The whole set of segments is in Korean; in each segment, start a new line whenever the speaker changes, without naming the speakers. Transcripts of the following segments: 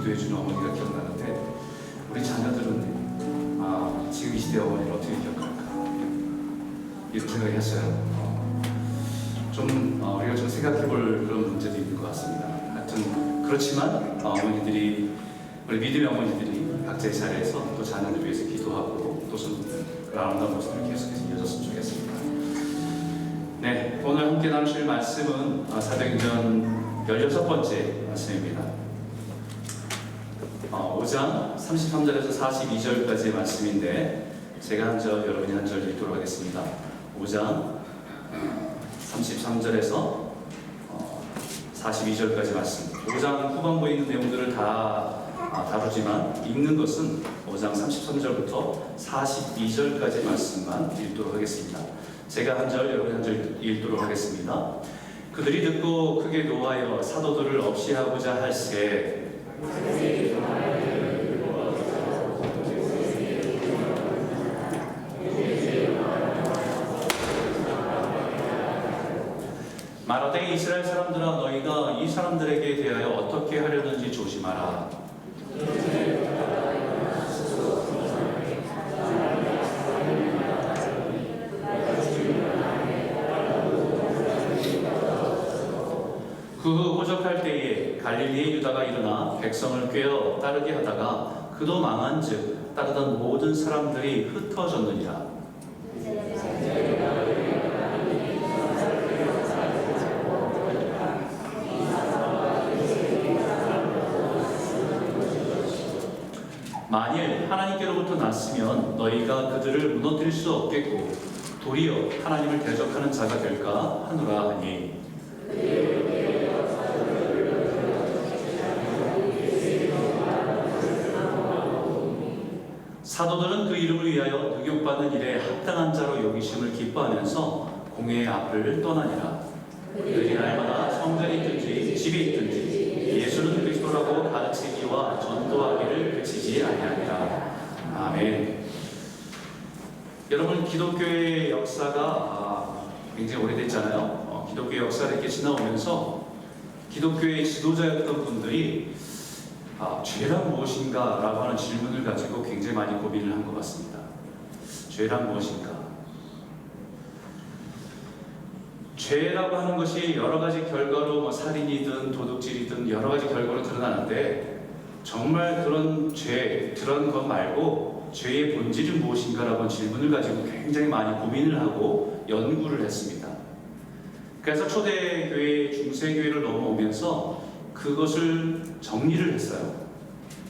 기도해주는 어머니가 기억나는데 우리 자녀들은 지금 이 시대 어머니를 어떻게 기억할까 이런 생각을 했어요. 우리가 좀 생각해볼 그런 문제도 있는 것 같습니다. 하여튼 그렇지만 어머니들이 우리 믿음의 어머니들이 각자의 자리에서 또 자녀들 위해서 기도하고 또 그 아름다운 모습을 계속해서 이어졌으면 좋겠습니다. 네, 오늘 함께 나누실 말씀은 사도행전 16번째 말씀입니다. 5장 33절에서 42절까지의 말씀인데 제가 한 절, 여러분이 한 절 읽도록 하겠습니다. 5장 33절에서 42절까지 말씀. 5장 후반부에 있는 내용들을 다 다루지만 읽는 것은 5장 33절부터 42절까지 말씀만 읽도록 하겠습니다. 제가 한 절, 여러분이 한 절 읽도록 하겠습니다. 그들이 듣고 크게 노하여 사도들을 없이 하고자 할세 말하되 이스라엘 사람들아 너희가 이 사람들에게 대하여 어떻게 하려는지 조심하라. 그 후 호적할 때에 갈릴리의 유다가 일어나 백성을 꾀어 따르게 하다가 그도 망한즉 따르던 모든 사람들이 흩어졌느니라. 만일 하나님께로부터 났으면 너희가 그들을 무너뜨릴 수 없겠고 도리어 하나님을 대적하는 자가 될까 하노라 하니 사도들은 그 이름을 위하여 능욕받는 일에 합당한 자로 여기심을 기뻐하면서 공회의 앞을 떠나니라. 그들이 날마다 성전이 있든지 집이 있든지 예수는 그리스도라고 가르치기와 전도하기를 그치지 아니하니라. 아멘. 여러분, 기독교의 역사가 굉장히 오래됐잖아요. 기독교의 역사를 이렇게 지나오면서 기독교의 지도자였던 분들이 죄란 무엇인가? 라고 하는 질문을 가지고 굉장히 많이 고민을 한 것 같습니다. 죄란 무엇인가? 죄라고 하는 것이 여러 가지 결과로 살인이든 도둑질이든 여러 가지 결과로 드러나는데 정말 그런 죄, 그런 것 말고 죄의 본질은 무엇인가라고 하는 질문을 가지고 굉장히 많이 고민을 하고 연구를 했습니다. 그래서 초대교회, 중세교회를 넘어오면서 그것을 정리를 했어요.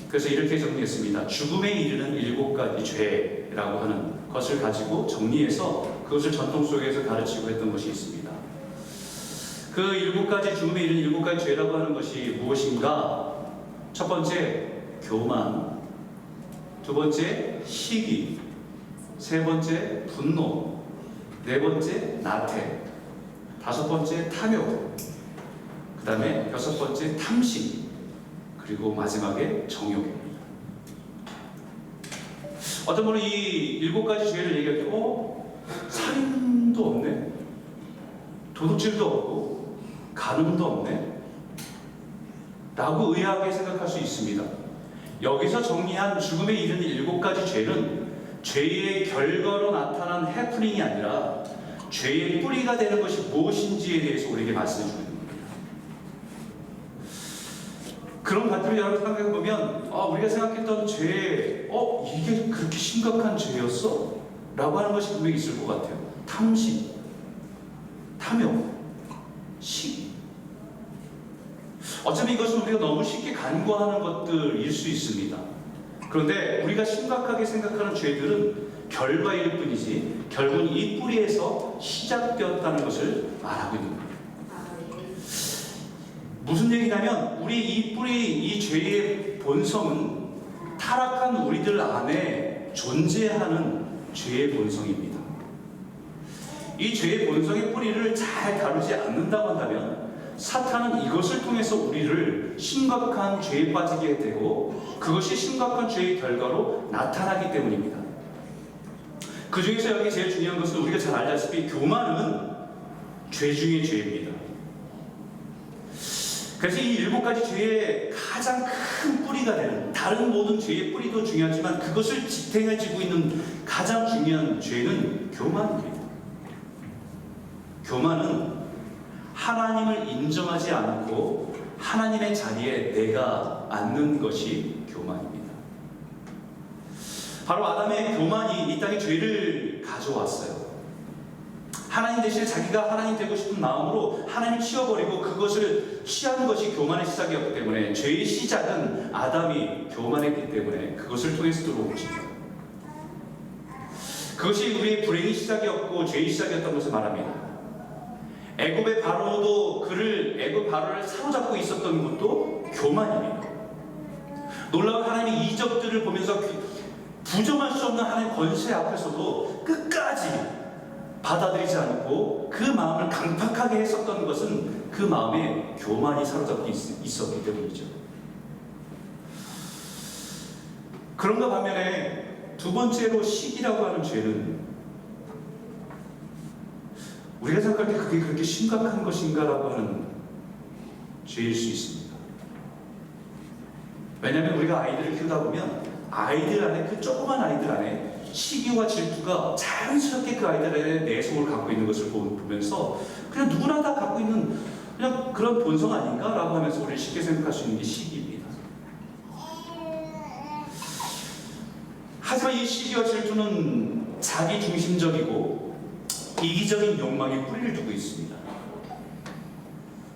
그래서 이렇게 정리했습니다. 죽음에 이르는 7가지 죄라고 하는 것을 가지고 정리해서 그것을 전통 속에서 가르치고 했던 것이 있습니다. 그 7가지 죽음에 이르는 7가지 죄라고 하는 것이 무엇인가? 첫 번째, 교만. 두 번째, 시기. 세 번째, 분노. 네 번째, 나태. 다섯 번째, 탐욕. 그 다음에 여섯 번째, 탐심. 그리고 마지막에 정욕입니다. 어떤 분은 이 7가지 죄를 얘기할 때 살인도 없네, 도둑질도 없고 간음도 없네 라고 의아하게 생각할 수 있습니다. 여기서 정리한 죽음에 이르는 7가지 죄는 죄의 결과로 나타난 해프닝이 아니라 죄의 뿌리가 되는 것이 무엇인지에 대해서 우리에게 말씀해 주는 겁니다. 그런 관점을 여러분 생각해보면 우리가 생각했던 죄, 이게 그렇게 심각한 죄였어? 라고 하는 것이 분명히 있을 것 같아요. 탐심, 탐욕, 시기. 어차피 이것은 우리가 너무 쉽게 간과하는 것들일 수 있습니다. 그런데 우리가 심각하게 생각하는 죄들은 결과일 뿐이지 결국은 이 뿌리에서 시작되었다는 것을 말하고 있는 겁니다. 무슨 얘기냐면 우리 이 뿌리, 이 죄의 본성은 타락한 우리들 안에 존재하는 죄의 본성입니다. 이 죄의 본성의 뿌리를 잘 다루지 않는다고 한다면 사탄은 이것을 통해서 우리를 심각한 죄에 빠지게 되고 그것이 심각한 죄의 결과로 나타나기 때문입니다. 그 중에서 여기 제일 중요한 것은 우리가 잘 알다시피 교만은 죄 중의 죄입니다. 그래서 이 7가지 죄의 가장 큰 뿌리가 되는, 다른 모든 죄의 뿌리도 중요하지만 그것을 지탱해주고 있는 가장 중요한 죄는 교만입니다. 교만은 하나님을 인정하지 않고 하나님의 자리에 내가 앉는 것이 교만입니다. 바로 아담의 교만이 이 땅에 죄를 가져왔어요. 하나님 대신에 자기가 하나님 되고 싶은 마음으로 하나님을 치워버리고 그것을 취하는 것이 교만의 시작이었기 때문에, 죄의 시작은 아담이 교만했기 때문에 그것을 통해서 들어온 것입니다. 그것이 우리의 불행의 시작이었고 죄의 시작이었던 것을 말합니다. 애굽의 바로도 애굽 바로를 사로잡고 있었던 것도 교만입니다. 놀라운 하나님의 이적들을 보면서 부정할 수 없는 하나님의 권세 앞에서도 끝까지 받아들이지 않고 그 마음을 강팍하게 했었던 것은 그 마음에 교만이 사로잡혀 있었기 때문이죠. 그런가 반면에 두 번째로 시기라고 하는 죄는 우리가 생각할 때 그게 그렇게 심각한 것인가라고 하는 죄일 수 있습니다. 왜냐하면 우리가 아이들을 키우다 보면 아이들 안에, 그 조그만 아이들 안에 시기와 질투가 자연스럽게 그 아이들의 내성을 갖고 있는 것을 보면서 그냥 누구나 다 갖고 있는 그냥 그런 본성 아닌가라고 하면서 우리를 쉽게 생각할 수 있는 게 시기입니다. 하지만 이 시기와 질투는 자기 중심적이고 이기적인 욕망에 뿌리를 두고 있습니다.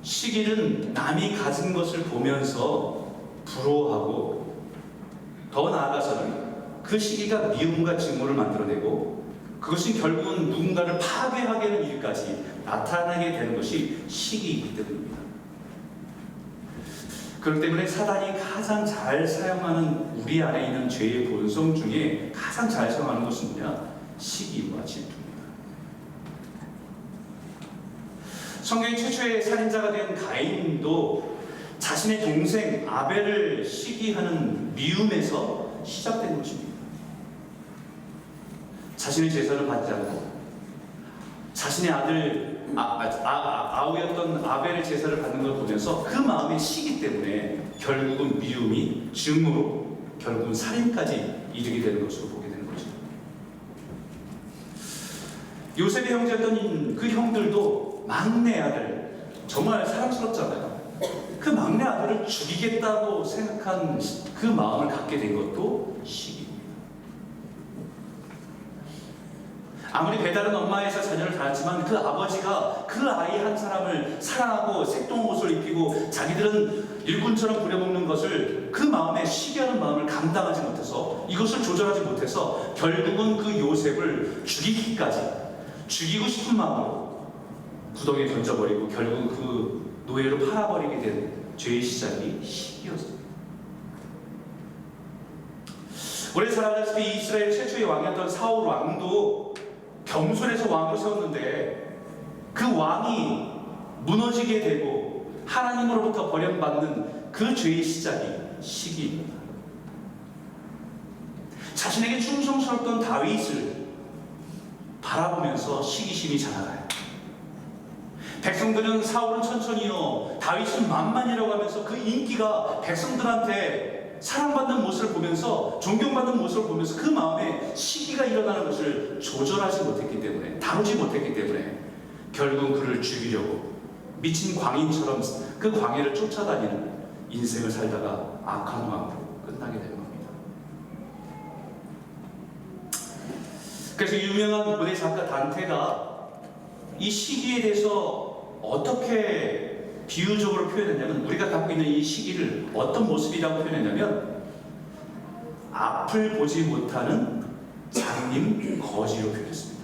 시기는 남이 가진 것을 보면서 부러워하고, 더 나아가서는 그 시기가 미움과 증오를 만들어내고 그것이 결국은 누군가를 파괴하게 하는 일까지 나타나게 되는 것이 시기이기 때문입니다. 그렇기 때문에 사단이 가장 잘 사용하는, 우리 안에 있는 죄의 본성 중에 가장 잘 사용하는 것은 뭐냐? 시기와 질투입니다. 성경의 최초의 살인자가 된 가인도 자신의 동생 아벨을 시기하는 미움에서 시작된 것입니다. 자신의 제사를 받지 않고 자신의 아들 아우였던 아벨의 제사를 받는 걸 보면서 그 마음의 시기 때문에 결국은 미움이 증오로 결국은 살인까지 이르게 되는 것으로 보게 되는 거죠. 요셉의 형제였던 그 형들도 막내 아들, 정말 사랑스럽잖아요. 그 막내 아들을 죽이겠다고 생각한 그 마음을 갖게 된 것도 시기입니다. 아무리 배다른 엄마에서 자녀를 낳았지만 그 아버지가 그 아이 한 사람을 사랑하고 색동 옷을 입히고 자기들은 일꾼처럼 부려먹는 것을, 그 마음에 시기하는 마음을 감당하지 못해서, 이것을 조절하지 못해서 결국은 그 요셉을 죽이고 싶은 마음으로 구덩이에 던져버리고 결국은 그 노예로 팔아버리게 된 죄의 시작이 시기였습니다. 우리 잘 알다시피 이스라엘 최초의 왕이었던 사울 왕도 겸손해서 왕을 세웠는데 그 왕이 무너지게 되고 하나님으로부터 버림받는 그 죄의 시작이 시기입니다. 자신에게 충성스럽던 다윗을 바라보면서 시기심이 자라나요. 백성들은 사울은 천천히요, 다윗은 만만이라고 하면서 그 인기가 백성들한테 사랑받는 모습을 보면서, 존경받는 모습을 보면서 그 마음에 시기가 일어나는 것을 조절하지 못했기 때문에, 다루지 못했기 때문에 결국은 그를 죽이려고 미친 광인처럼 그 광야를 쫓아다니는 인생을 살다가 악한 왕으로 끝나게 되는 겁니다. 그래서 유명한 문예 작가 단테가 이 시기에 대해서 어떻게 비유적으로 표현했냐면, 우리가 갖고 있는 이 시기를 어떤 모습이라고 표현했냐면 앞을 보지 못하는 장님 거지로 표현했습니다.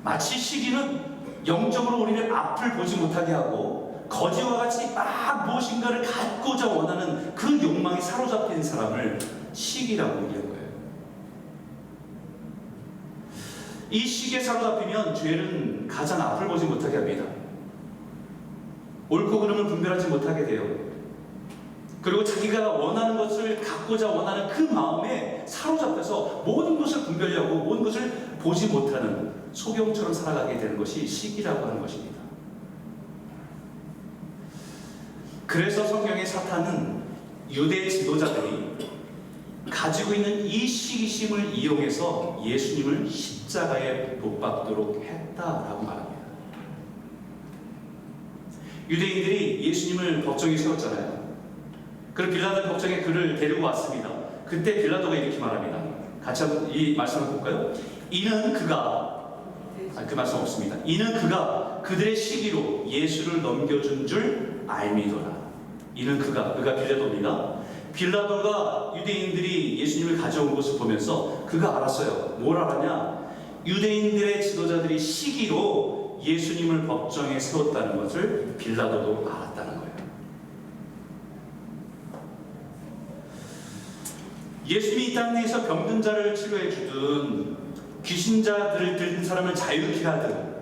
마치 시기는 영적으로 우리를 앞을 보지 못하게 하고 거지와 같이 막 무엇인가를 갖고자 원하는 그 욕망이 사로잡힌 사람을 시기라고 얘기한 거예요. 이 시기에 사로잡히면 죄는 가장 앞을 보지 못하게 합니다. 옳고 그름을 분별하지 못하게 돼요. 그리고 자기가 원하는 것을 갖고자 원하는 그 마음에 사로잡혀서 모든 것을 분별하고 모든 것을 보지 못하는 소경처럼 살아가게 되는 것이 시기라고 하는 것입니다. 그래서 성경의 사탄은 유대 지도자들이 가지고 있는 이 시기심을 이용해서 예수님을 십자가에 못 박도록 했다라고 말합니다. 유대인들이 예수님을 법정에 세웠잖아요. 그리고 빌라도 법정에 그를 데리고 왔습니다. 그때 빌라도가 이렇게 말합니다. 같이 한번 이 말씀을 볼까요? 이는 그가, 그 말씀 없습니다. 이는 그가 그들의 시기로 예수를 넘겨준 줄 알미더라. 이는 그가 빌라도입니다. 빌라도가 유대인들이 예수님을 가져온 것을 보면서 그가 알았어요. 뭘 알았냐? 유대인들의 지도자들이 시기로 예수님을 법정에 세웠다는 것을 빌라도도 알았다는 거예요. 예수님이 이 땅에서 병든 자를 치료해 주든, 귀신자들을 들린 사람을 자유케 하든,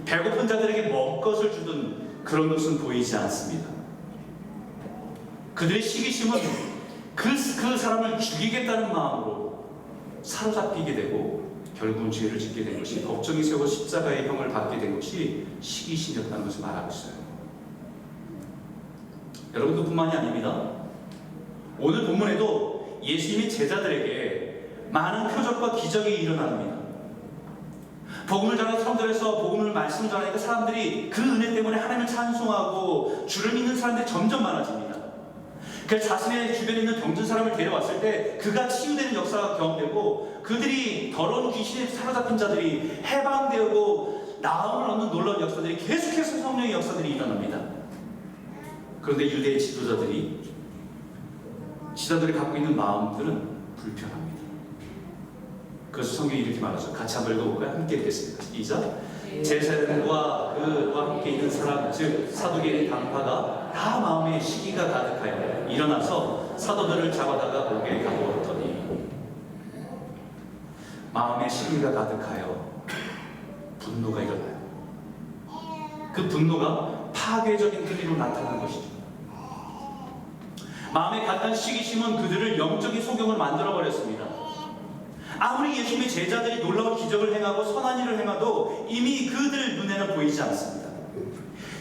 배고픈 자들에게 먹을 것을 주든 그런 것은 보이지 않습니다. 그들의 시기심은 그 사람을 죽이겠다는 마음으로 사로잡히게 되고 결국은 죄를 짓게 된 것이, 법정에 세워 십자가의 형을 받게 된 것이 시기심이었다는 것을 말하고 있어요. 여러분도 뿐만이 아닙니다. 오늘 본문에도 예수님이 제자들에게 많은 표적과 기적이 일어납니다. 복음을 전하는 사람들에서 복음을 말씀을 전하니까 사람들이 그 은혜 때문에 하나님을 찬송하고 주를 믿는 사람들이 점점 많아집니다. 그래서 자신의 주변에 있는 병든 사람을 데려왔을 때 그가 치유되는 역사가 경험되고, 그들이 더러운 귀신에 사로잡힌 자들이 해방되고 나음을 얻는 놀라운 역사들이 계속해서 성령의 역사들이 일어납니다. 그런데 유대의 지도자들이 갖고 있는 마음들은 불편합니다. 그래서 성경이 이렇게 말하죠. 같이 한번 읽어볼까요? 함께 읽겠습니다. 시작. 제사장과 그와 함께 있는 사람, 즉 사두개의 당파가 다 마음에 시기가 가득하여 일어나서 사도들을 잡아다가 목에 가두었더니, 마음에 시기가 가득하여 분노가 일어나요. 그 분노가 파괴적인 행위로 나타나는 것이죠. 마음에 가득한 시기심은 그들을 영적인 소경을 만들어버렸습니다. 아무리 예수님의 제자들이 놀라운 기적을 행하고 선한 일을 행해도 이미 그들 눈에는 보이지 않습니다.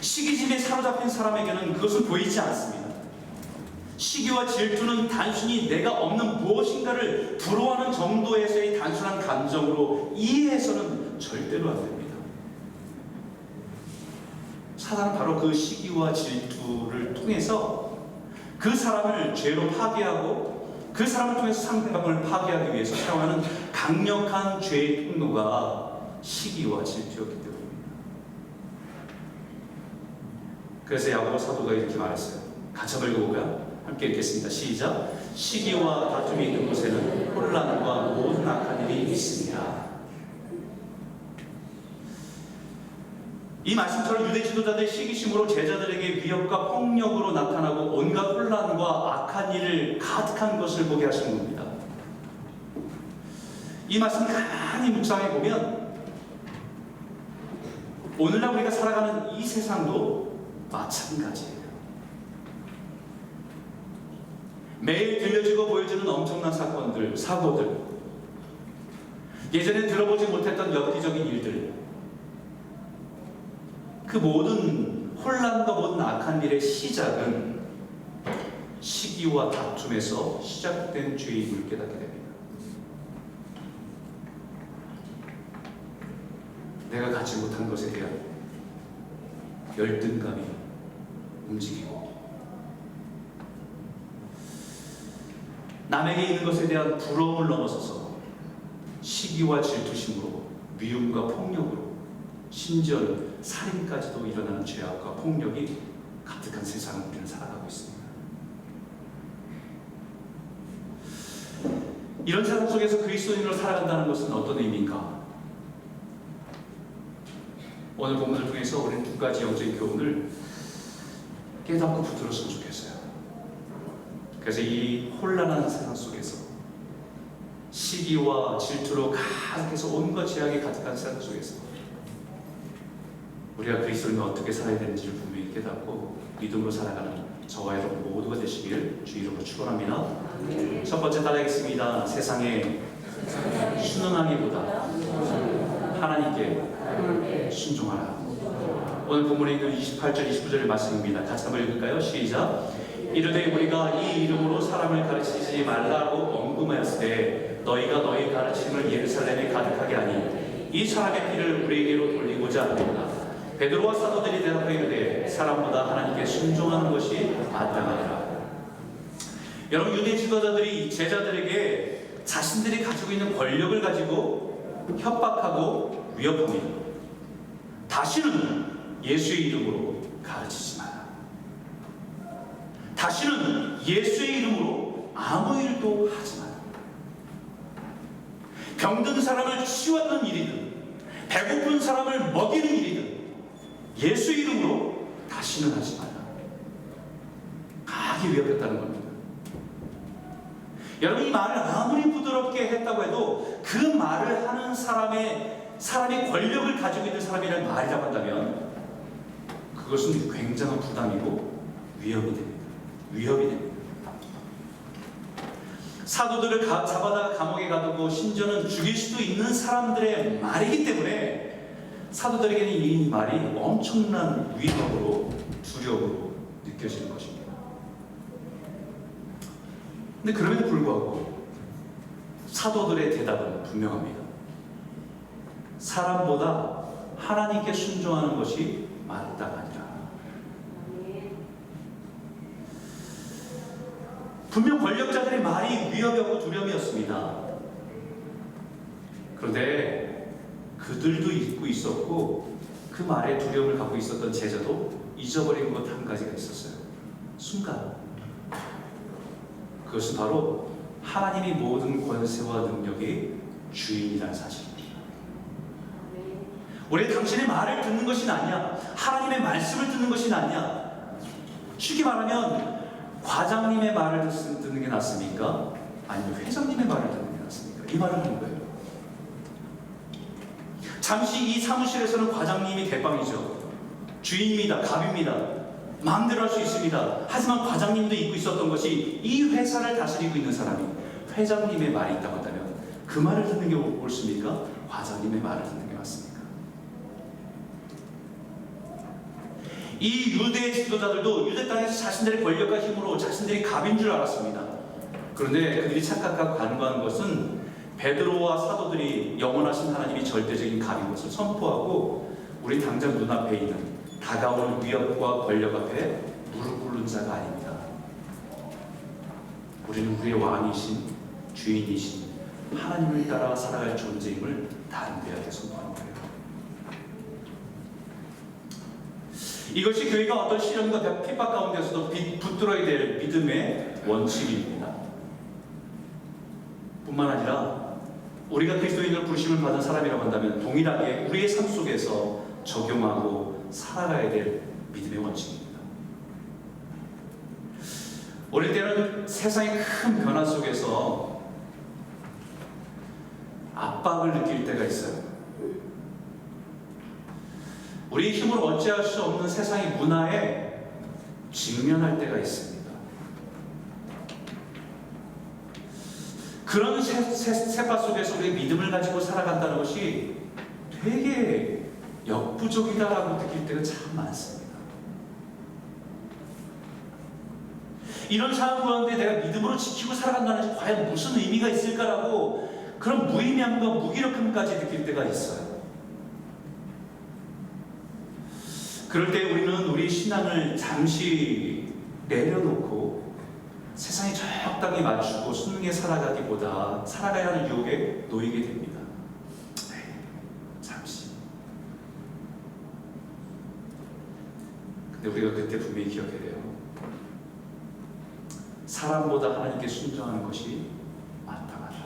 시기심에 사로잡힌 사람에게는 그것은 보이지 않습니다. 시기와 질투는 단순히 내가 없는 무엇인가를 부러워하는 정도에서의 단순한 감정으로 이해해서는 절대로 안 됩니다. 사단은 바로 그 시기와 질투를 통해서 그 사람을 죄로 파괴하고 그 사람을 통해서 상대방을 파괴하기 위해서 사용하는 강력한 죄의 통로가 시기와 질투였기 때문입니다. 그래서 야고보 사도가 이렇게 말했어요. 같이 한번 읽어볼까요? 함께 읽겠습니다. 시작. 시기와 다툼이 있는 곳에는 혼란과 모든 악한 일이 있습니다. 이 말씀처럼 유대 지도자들의 시기심으로 제자들에게 위협과 폭력으로 나타나고 온갖 혼란과 악한 일을 가득한 것을 보게 하시는 겁니다. 이 말씀 가만히 묵상해 보면 오늘날 우리가 살아가는 이 세상도 마찬가지예요. 매일 들려지고 보여지는 엄청난 사건들, 사고들, 예전에 들어보지 못했던 엽기적인 일들, 그 모든 혼란과 모든 악한 일의 시작은 시기와 다툼에서 시작된 죄임을 깨닫게 됩니다. 내가 갖지 못한 것에 대한 열등감이 움직이고, 남에게 있는 것에 대한 부러움을 넘어서서 시기와 질투심으로 미움과 폭력으로, 심지어는 살인까지도 일어나는 죄악과 폭력이 가득한 세상을 우리는 살아가고 있습니다. 이런 세상 속에서 그리스도인으로 살아간다는 것은 어떤 의미인가? 오늘 본문을 통해서 우리는 두 가지 영적인 교훈을 깨닫고 붙들었으면 좋겠어요. 그래서 이 혼란한 세상 속에서, 시기와 질투로 가득해서 온갖 죄악이 가득한 세상 속에서 우리가 그리스도인은 어떻게 살아야 되는지를 분명히 깨닫고 믿음으로 살아가는 저와 여러분 모두가 되시길 주 이름으로 축원합니다. 첫 번째 따라하겠습니다. 세상에 순응하기보다 하나님께 순종하라. 오늘 본문에 있는 28절, 29절의 말씀입니다. 같이 한번 읽을까요? 시작. 이르되 우리가 이 이름으로 사람을 가르치지 말라고 언금하였을 때 너희가 너희 가르침을 예루살렘에 가득하게 하니 이 사람의 피를 우리에게로 돌리고자 하는구나. 베드로와 사도들이 대답하여 이르되 사람보다 하나님께 순종하는 것이 마땅하니라. 여러분, 유대 지도자들이 제자들에게 자신들이 가지고 있는 권력을 가지고 협박하고 위협합니다. 다시는 예수의 이름으로 가르치지 마라. 다시는 예수의 이름으로 아무 일도 하지 마라. 병든 사람을 치유하는 일이든 배고픈 사람을 먹이는 일이든 예수의 이름으로 다시는 하지 마라. 강하게 위협했다는 겁니다. 여러분, 이 말을 아무리 부드럽게 했다고 해도 그 말을 하는 사람의 권력을 가지고 있는 사람이라는 말이라고 한다면 그것은 굉장한 부담이고 위협이 됩니다. 위협이 됩니다. 사도들을 잡아다가 감옥에 가두고 심지어는 죽일 수도 있는 사람들의 말이기 때문에 사도들에게는 이 말이 엄청난 위협으로 두려움으로 느껴지는 것입니다. 근데 그럼에도 불구하고 사도들의 대답은 분명합니다. 사람보다 하나님께 순종하는 것이 마땅하니라. 분명 권력자들의 말이 위협이었고 두려움이었습니다. 그런데 그들도 잊고 있었고 그 말에 두려움을 갖고 있었던 제자도 잊어버린 것 한 가지가 있었어요. 순간. 그것은 바로 하나님이 모든 권세와 능력의 주인이라는 사실입니다. 우리 당신의 말을 듣는 것이 아니야. 하나님의 말씀을 듣는 것이 아니야. 쉽게 말하면 과장님의 말을 듣는 게 낫습니까? 아니면 회장님의 말을 듣는 게 낫습니까? 이 말을 하는 거예요. 잠시 이 사무실에서는 과장님이 대빵이죠. 주인입니다. 갑입니다. 마음대로 할 수 있습니다. 하지만 과장님도 잊고 있었던 것이 이 회사를 다스리고 있는 사람이 회장님의 말이 있다고 한다면 그 말을 듣는 게 옳습니까? 과장님의 말을 듣는 게 맞습니까? 이 유대 지도자들도 유대 땅에서 자신들의 권력과 힘으로 자신들이 갑인 줄 알았습니다. 그런데 그들이 착각하고 간과한 것은 베드로와 사도들이 영원하신 하나님이 절대적인 갑인 것을 선포하고 우리 당장 눈앞에 있는 다가오는 위협과 권력 앞에 무릎 꿇는 자가 아닙니다. 우리는 우리의 왕이신 주인이신 하나님을 따라 살아갈 존재임을 다른 데에게 선포하는 거예요. 이것이 교회가 어떤 시련과 핍박 가운데서도 붙들어야 될 믿음의 원칙입니다. 뿐만 아니라 우리가 그리스도인으로 부르심을 받은 사람이라고 한다면 동일하게 우리의 삶 속에서 적용하고 살아가야 될 믿음의 원칙입니다. 어릴 때는 세상의 큰 변화 속에서 압박을 느낄 때가 있어요. 우리의 힘으로 어찌할 수 없는 세상의 문화에 직면할 때가 있습니다. 그런 세파 속에서 우리의 믿음을 가지고 살아간다는 것이 되게 역부족이다라고 느낄 때가 참 많습니다. 이런 상황 가운데 내가 믿음으로 지키고 살아간다는 것이 과연 무슨 의미가 있을까라고 그런 무의미함과 무기력함까지 느낄 때가 있어요. 그럴 때 우리는 우리 신앙을 잠시 내려놓고 세상에 적당히 맞추고 순응해 살아가기보다 살아가야 하는 유혹에 놓이게 됩니다. 잠시. 근데 우리가 그때 분명히 기억해야 돼요. 사람보다 하나님께 순종하는 것이 마땅하다.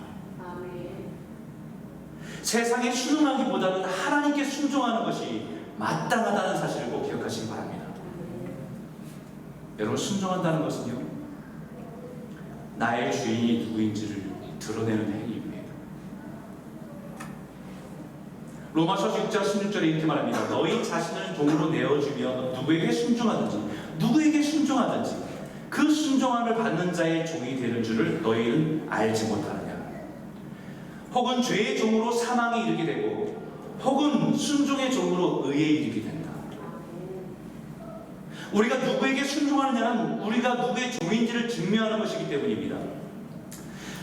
세상에 순응하기보다는 하나님께 순종하는 것이 마땅하다는 사실을 꼭 기억하시기 바랍니다. 여러분, 순종한다는 것은요, 나의 주인이 누구인지를 드러내는 행위입니다. 로마서 6장 16절에 이렇게 말합니다. 너희 자신을 종으로 내어주며 누구에게 순종하든지 그 순종함을 받는 자의 종이 되는 줄을 너희는 알지 못하느냐. 혹은 죄의 종으로 사망에 이르게 되고 혹은 순종의 종으로 의에 이르게 된다.
우리가 누구에게 순종하느냐는 우리가 누구의 종인지를 증명하는 것이기 때문입니다.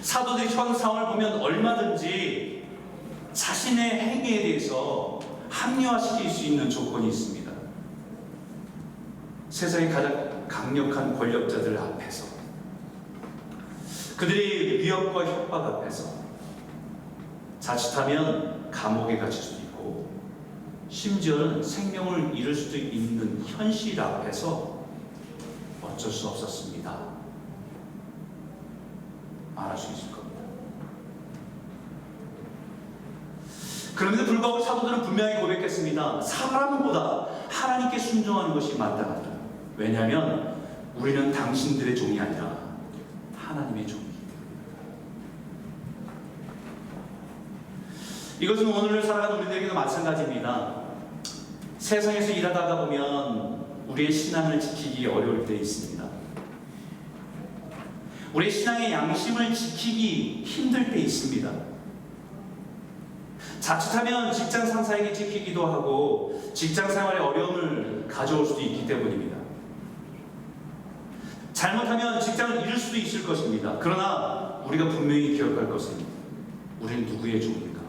사도들이 현 상황을 보면 얼마든지 자신의 행위에 대해서 합리화시킬 수 있는 조건이 있습니다. 세상의 가장 강력한 권력자들 앞에서, 그들의 위협과 협박 앞에서 자칫하면 감옥에 갇힐 수도 있고 심지어는 생명을 잃을 수도 있는 현실 앞에서 어쩔 수 없었습니다 말할 수 있을 겁니다. 그런데도 불구하고 사도들은 분명히 고백했습니다. 사람보다 하나님께 순종하는 것이 마땅하다. 왜냐하면 우리는 당신들의 종이 아니라 하나님의 종이기 때문입니다. 이것은 오늘을 살아가는 우리들에게도 마찬가지입니다. 세상에서 일하다가 보면 우리의 신앙을 지키기 어려울 때 있습니다. 우리의 신앙의 양심을 지키기 힘들 때 있습니다. 자칫하면 직장 상사에게 지키기도 하고 직장 생활에 어려움을 가져올 수도 있기 때문입니다. 잘못하면 직장을 잃을 수도 있을 것입니다. 그러나 우리가 분명히 기억할 것은 우리는 누구의 종입니까?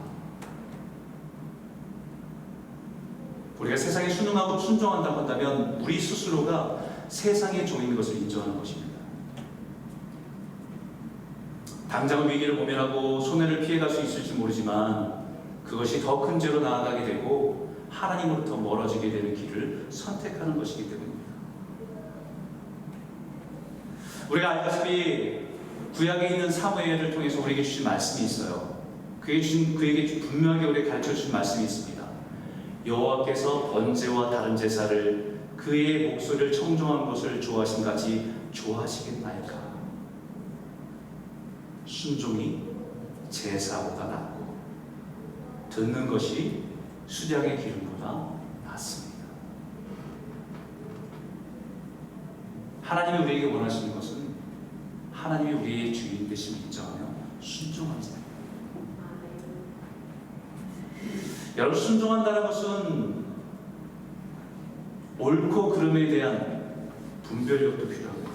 우리가 세상에 순응하고 순종한다고 한다면 우리 스스로가 세상의 종인 것을 인정하는 것입니다. 당장은 위기를 모면하고 손해를 피해갈 수 있을지 모르지만 그것이 더 큰 죄로 나아가게 되고 하나님으로부터 멀어지게 되는 길을 선택하는 것이기 때문입니다. 우리가 알다시피 구약에 있는 사무엘을 통해서 우리에게 주신 말씀이 있어요. 그에게 분명하게 우리에게 가르쳐주신 말씀이 있습니다. 여호와께서 번제와 다른 제사를 그의 목소리를 청종한 것을 좋아하신 같이 좋아하시겠나이까. 순종이 제사보다 낫고 듣는 것이 수량의 기름보다 낫습니다. 하나님이 우리에게 원하시는 것은 하나님이 우리의 주인 되심을 인정하며 순종하는 것. 여러분, 순종한다는 것은 옳고 그름에 대한 분별력도 필요합니다.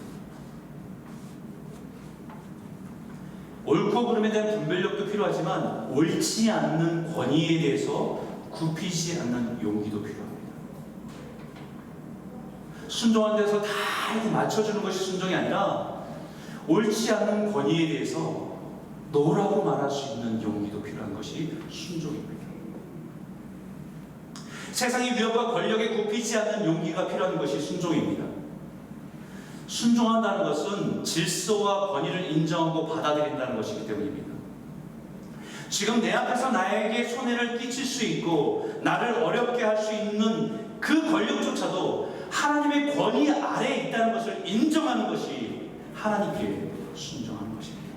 옳고 그름에 대한 분별력도 필요하지만 옳지 않는 권위에 대해서 굽히지 않는 용기도 필요합니다. 순종하는 데서 다 이렇게 맞춰주는 것이 순종이 아니라 옳지 않는 권위에 대해서 노라고 말할 수 있는 용기도 필요한 것이 순종입니다. 세상의 위협과 권력에 굽히지 않는 용기가 필요한 것이 순종입니다. 순종한다는 것은 질서와 권위를 인정하고 받아들인다는 것이기 때문입니다. 지금 내 앞에서 나에게 손해를 끼칠 수 있고 나를 어렵게 할 수 있는 그 권력조차도 하나님의 권위 아래에 있다는 것을 인정하는 것이 하나님께 순종하는 것입니다.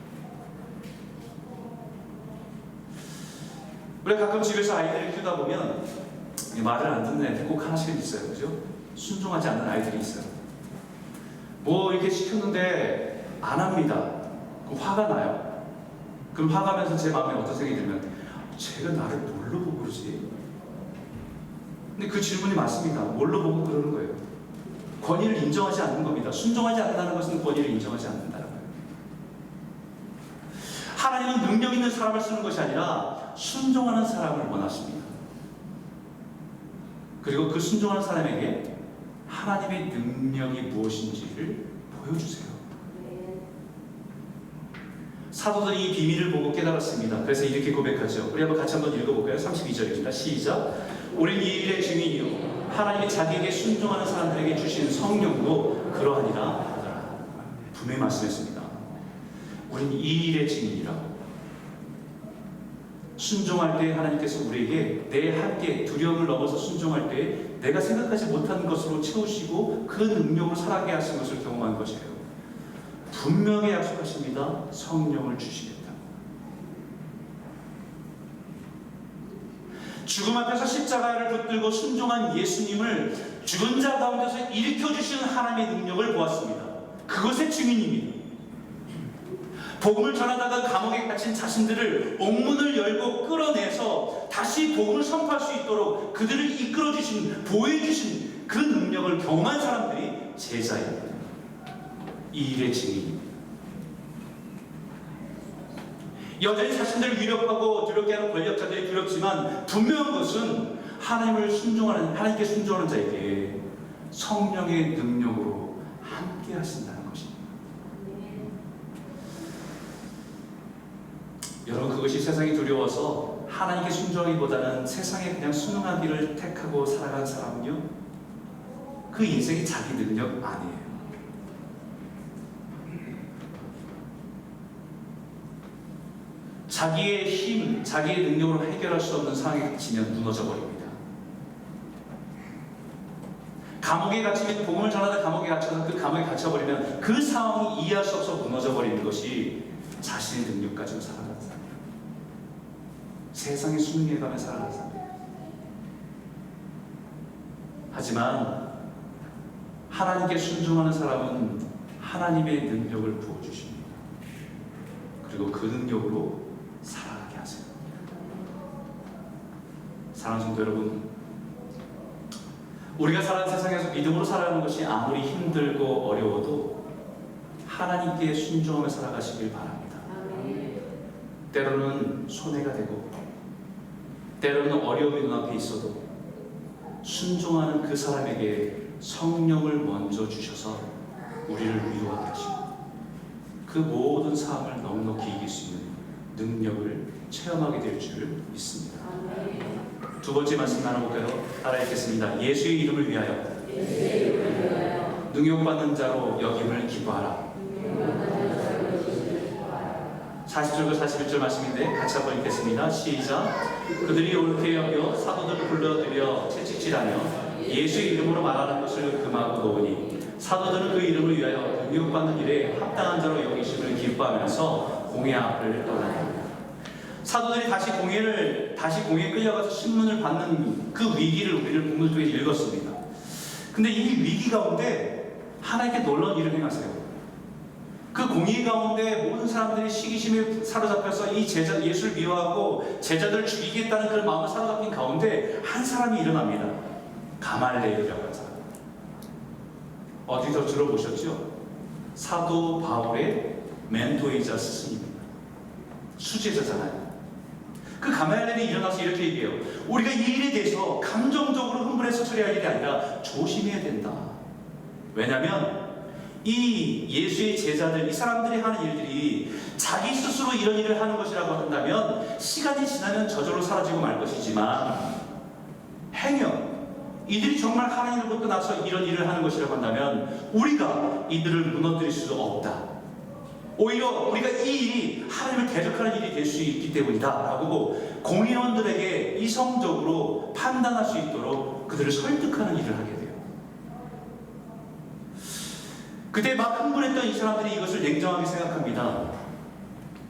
우리가 가끔 집에서 아이들을 키우다 보면 말을 안 듣는 애들 꼭 하나씩은 있어요. 그죠? 순종하지 않는 아이들이 있어요. 뭐 이렇게 시켰는데 안 합니다. 그럼 화가 나요. 그럼 화가면서 제 마음에 어떤 생각이 들면 쟤가 나를 뭘로 보고 그러지? 근데 그 질문이 맞습니다. 뭘로 보고 그러는 거예요? 권위를 인정하지 않는 겁니다. 순종하지 않는다는 것은 권위를 인정하지 않는다는 거예요. 하나님은 능력 있는 사람을 쓰는 것이 아니라 순종하는 사람을 원하십니다. 그리고 그 순종하는 사람에게 하나님의 능력이 무엇인지를 보여주세요. 사도들이 이 비밀을 보고 깨달았습니다. 그래서 이렇게 고백하죠. 우리 한번 같이 한번 읽어볼까요? 32절입니다. 시작. 우린 이 일의 증인이요 하나님이 자기에게 순종하는 사람들에게 주신 성령도 그러하니라. 분명히 말씀했습니다. 우린 이 일의 증인이라고. 순종할 때 하나님께서 우리에게 내 한계, 두려움을 넘어서 순종할 때 내가 생각하지 못한 것으로 채우시고 그 능력으로 살아가게 하신 것을 경험한 것이에요. 분명히 약속하십니다. 성령을 주시겠다. 죽음 앞에서 십자가를 붙들고 순종한 예수님을 죽은 자 가운데서 일으켜주시는 하나님의 능력을 보았습니다. 그것의 증인입니다. 복음을 전하다가 감옥에 갇힌 자신들을 옥문을 열고 끌어내서 다시 복음을 선포할 수 있도록 그들을 이끌어주신, 보여주신 그 능력을 경험한 사람들이 제자입니다. 이 일의 증인입니다. 여전히 자신들을 위협하고 두렵게 하는 권력자들이 두렵지만 분명한 것은 하나님께 순종하는 자에게 성령의 능력으로 함께 하신다는 것입니다. 여러분, 그것이 세상이 두려워서 하나님께 순종하기보다는 세상에 그냥 순응하기를 택하고 살아간 사람은요, 그 인생이 자기 능력 아니에요. 자기의 힘, 자기의 능력으로 해결할 수 없는 상황에 갇히면 무너져 버립니다. 감옥에 갇히면, 복음을 전하다 감옥에 갇혀서 그 감옥에 갇혀버리면 그 상황이 이해할 수 없어 무너져 버리는 것이 자신의 능력 가지고 살아가는 사람이에요. 세상에 순응해가며 살아가는 사람이에요. 하지만 하나님께 순종하는 사람은 하나님의 능력을 부어주십니다. 그리고 그 능력으로 살아가게 하세요. 사랑하는 성도 여러분, 우리가 살아가는 세상에서 믿음으로 살아가는 것이 아무리 힘들고 어려워도 하나님께 순종하며 살아가시길 바랍니다. 때로는 손해가 되고 때로는 어려움이 눈앞에 있어도 순종하는 그 사람에게 성령을 먼저 주셔서 우리를 위로하게 하시고 그 모든 상황을 넉넉히 이길 수 있는 능력을 체험하게 될 줄 믿습니다. 두 번째 말씀 나눠볼까요? 따라 읽겠습니다. 예수의 이름을 위하여 능욕받는 자로 여김을 기뻐하라. 40절과 41절 말씀인데 같이 한번 읽겠습니다. 시작. 그들이 옳게 여겨 사도들을 불러들여 채찍질하며 예수의 이름으로 말하는 것을 금하고 놓으니 사도들은 그 이름을 위하여 능욕받는 일에 합당한 자로 여기심을 기뻐하면서 공회 앞을 떠나니, 사도들이 다시 공회에 끌려가서 신문을 받는 그 위기를 우리를 본문 속에 읽었습니다. 근데 이 위기 가운데 하나님께 놀라운 일을 행하세요. 그 공의 가운데 모든 사람들이 시기심에 사로잡혀서 이 예수를 미워하고 제자들을 죽이겠다는 그런 마음을 사로잡힌 가운데 한 사람이 일어납니다. 가말레일이라고 하는 사람. 어디서 들어보셨죠? 사도 바울의 멘토이자 스승입니다. 수제자잖아요. 그 가말레일이 일어나서 이렇게 얘기해요. 우리가 이 일에 대해서 감정적으로 흥분해서 처리할 일이 아니라 조심해야 된다. 왜냐하면 이 예수의 제자들, 이 사람들이 하는 일들이 자기 스스로 이런 일을 하는 것이라고 한다면 시간이 지나면 저절로 사라지고 말 것이지만, 행여 이들이 정말 하나님으로부터 나서 이런 일을 하는 것이라고 한다면 우리가 이들을 무너뜨릴 수 없다. 오히려 우리가 이 일이 하나님을 대적하는 일이 될 수 있기 때문이다 라고 공의원들에게 이성적으로 판단할 수 있도록 그들을 설득하는 일을 하게 돼요. 그때 막 흥분했던 이 사람들이 이것을 냉정하게 생각합니다.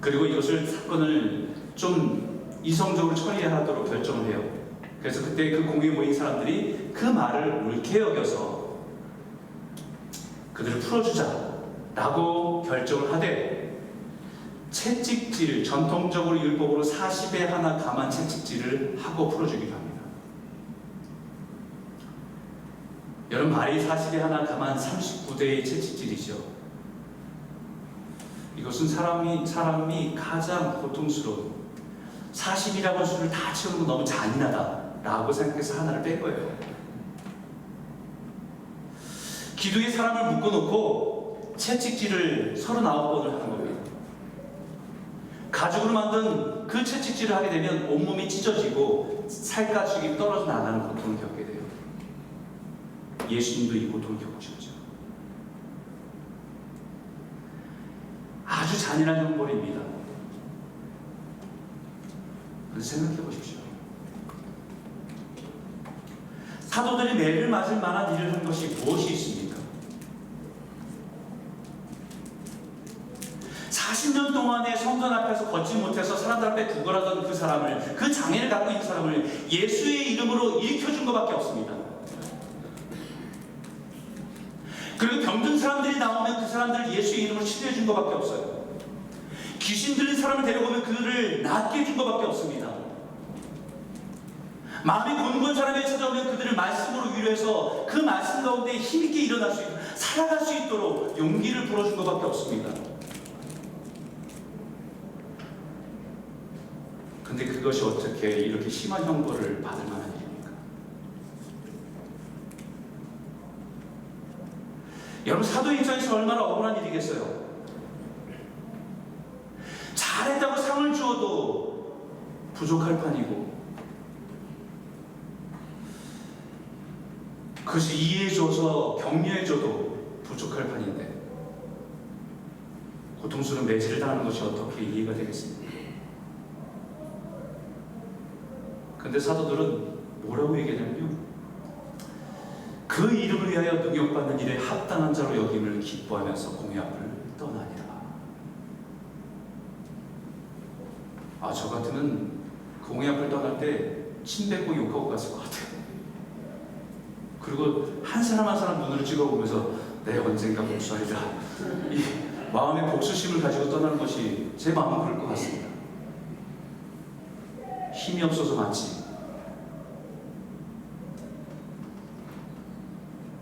그리고 이것을 사건을 좀 이성적으로 처리하도록 결정을 해요. 그래서 그때 그 공회에 모인 사람들이 그 말을 옳게 여겨서 그들을 풀어주자 라고 결정을 하되, 채찍질, 전통적으로 율법으로 40에 하나 감한 채찍질을 하고 풀어주기로 합니다. 여러분, 말이 40에 하나 감한 39대의 채찍질이죠. 이것은 사람이 가장 고통스러운, 40이라고 수를 다 채우는 건 너무 잔인하다 라고 생각해서 하나를 뺀 거예요. 기둥에 사람을 묶어놓고 채찍질을 39번을 하는 겁니다. 가죽으로 만든 그 채찍질을 하게 되면 온몸이 찢어지고 살갗이 떨어져 나가는 고통을 겪게 돼요. 예수님도 이 고통을 겪으셨죠. 아주 잔인한 형벌입니다. 그래서 생각해 보십시오. 사도들이 매를 맞을 만한 일을 한 것이 무엇이 있습니까? 40년 동안에 성전 앞에서 걷지 못해서 사람들 앞에 구걸하던 그 사람을, 그 장애를 갖고 있는 사람을 예수의 이름으로 일으켜준 것밖에 없습니다. 그리고 병든 사람들이 나오면 그 사람들을 예수의 이름으로 치료해 준 것밖에 없어요. 귀신 들린 사람을 데려오면 그들을 낫게 해준 것밖에 없습니다. 마음이 곤곤한 사람이 찾아오면 그들을 말씀으로 위로해서 그 말씀 가운데 힘있게 일어날 수 있는, 살아갈 수 있도록 용기를 불어준 것밖에 없습니다. 근데 그것이 어떻게 이렇게 심한 형벌을 받을 만한 일입니까? 여러분, 사도 입장에서 얼마나 억울한 일이겠어요? 잘했다고 상을 주어도 부족할 판이고, 그것이 이해해줘서 격려해줘도 부족할 판인데, 고통스러운 매질을 당하는 것이 어떻게 이해가 되겠습니까? 근데 사도들은 뭐라고 얘기하냐면요, 그 이름을 위하여 능욕받는 일에 합당한 자로 여김을 기뻐하면서 공의 앞을 떠나니라. 저 같으면 공의 앞을 떠날 때 침 뱉고 욕하고 갔을 것 같아요. 그리고 한 사람 한 사람 눈을 찍어보면서 내 언젠가 복수하리라, 이 마음의 복수심을 가지고 떠나는 것이 제 마음은 그럴 것 같습니다. 힘이 없어서 많지.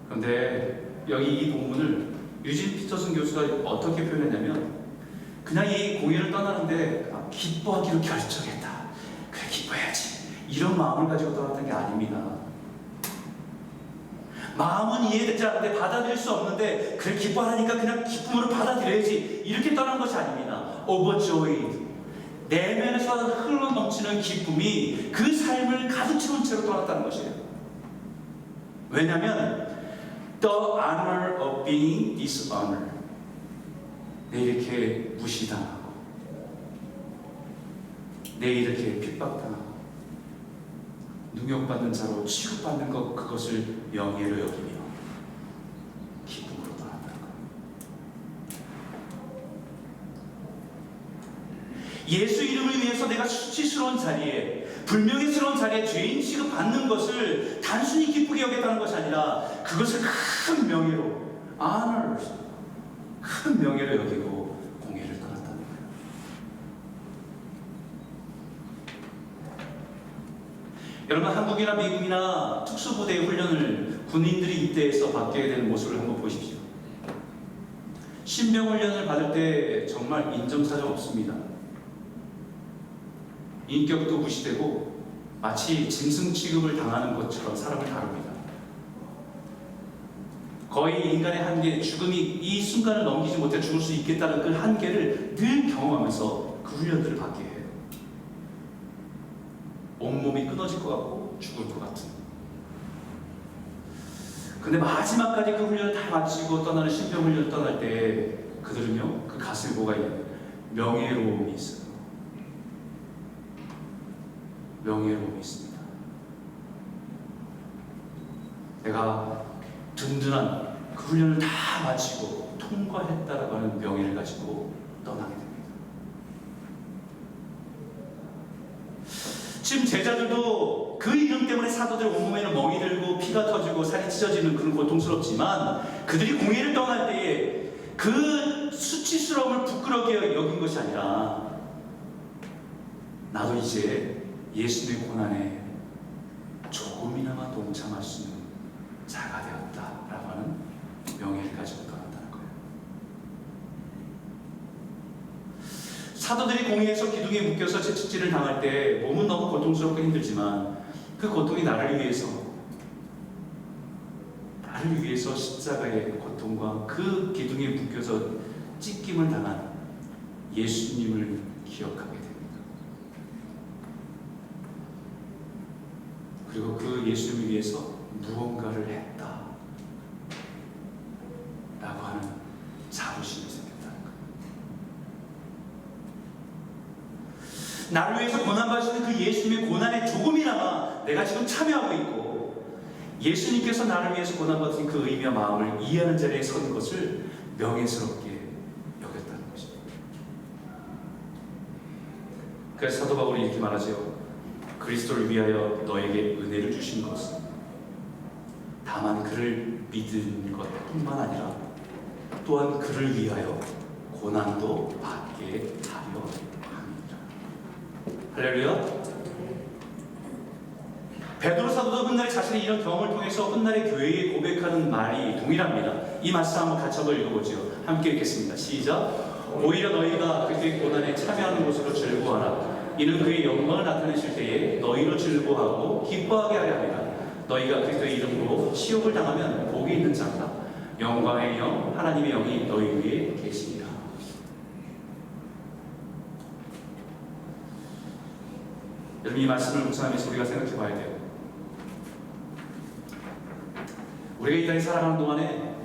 그런데 여기 이 본문을 유진 피터슨 교수가 어떻게 표현했냐면, 그냥 이 공의를 떠나는데 기뻐하기로 결정했다, 그래 기뻐해야지, 이런 마음을 가지고 떠났던 게 아닙니다. 마음은 이해되지 않는데 받아들일 수 없는데 그래 기뻐하니까 그냥 기쁨으로 받아들여야지, 이렇게 떠난 것이 아닙니다. overjoyed, 내면에서 흘러넘치는 기쁨이 그 삶을 가득 채운 채로 떠났다는 것이에요. 왜냐하면 the honor of being dishonored, 내 이렇게 무시당하고, 내 이렇게 핍박당하고 능욕받는 자로 취급받는 것, 그것을 명예로 여기며 기쁨으로 떠난다는 거예요. 예수 이름을 위해서 내가 수치스러운 자리에, 불명예스러운 자리에 죄인 취급받는 것을 단순히 기쁘게 여겼다는 것이 아니라 그것을 큰 명예로, honor, 큰 명예로 여기고 공예를 떠났다는 거예요. 여러분, 한국이나 미국이나 특수부대의 훈련을 군인들이 입대해서 받게 되는 모습을 한번 보십시오. 신병훈련을 받을 때 정말 인정사정 없습니다. 인격도 무시되고 마치 짐승 취급을 당하는 것처럼 사람을 다룹니다. 거의 인간의 한계, 죽음이 이 순간을 넘기지 못해 죽을 수 있겠다는 그 한계를 늘 경험하면서 그 훈련들을 받게 해요. 온몸이 끊어질 것 같고 죽을 것 같은. 근데 마지막까지 그 훈련을 다 마치고 떠나는 신병 훈련을 떠날 때 그들은요, 그 가슴에 뭐가 있냐면 명예로움이 있어요. 명예로움이 있습니다. 내가 든든한 그 훈련을 다 마치고 통과했다라고 하는 명예를 가지고 떠나게 됩니다. 지금 제자들도 그 이름 때문에 사도들 온몸에는 멍이 들고 피가 터지고 살이 찢어지는 그런 고통스럽지만, 그들이 공예를 떠날 때에 그 수치스러움을 부끄럽게 여긴 것이 아니라, 나도 이제 예수님의 고난에 조금이나마 동참할 수 있는 자가 되었다라고 하는 명예를 가지고 떠났다는 거예요. 사도들이 공회에서 기둥에 묶여서 채찍질을 당할 때 몸은 너무 고통스럽고 힘들지만, 그 고통이 나를 위해서 십자가의 고통과 그 기둥에 묶여서 찢김을 당한 예수님을 기억하게 됩니다. 그리고 그 예수님을 위해서 무언가를 했다 라고 하는 자부심이 생겼다는 거예요. 나를 위해서 고난받으시는 그 예수님의 고난에 조금이나마 내가 지금 참여하고 있고, 예수님께서 나를 위해서 고난받으신 그 의미와 마음을 이해하는 자리에 선 것을 명예스럽게 여겼다는 것입니다. 그래서 사도 바울이 이렇게 말하죠. 그리스도를 위하여 너에게 은혜를 주신 것은 다만 그를 믿는 것뿐만 아니라 또한 그를 위하여 고난도 받게 하려 함이라. 할렐루야. 베드로 사도도 훗날 자신의 이런 경험을 통해서 훗날의 교회에 고백하는 말이 동일합니다. 이 말씀 한번 같이 한번 읽어보죠. 함께 읽겠습니다. 시작. 오히려 너희가 그리스도의 고난에 참여하는 것으로 즐거워하라. 이는 그의 영광을 나타내실 때에 너희로 즐거워하고 기뻐하게 하려 합니다. 너희가 그리스도의 이름으로 시험을 당하면 복이 있는 자다. 영광의 영 하나님의 영이 너희 위에 계시니라. 여러분, 이 말씀을 묵상하면서 우리가 생각해 봐야 돼요. 우리가 이 땅에 살아가는 동안에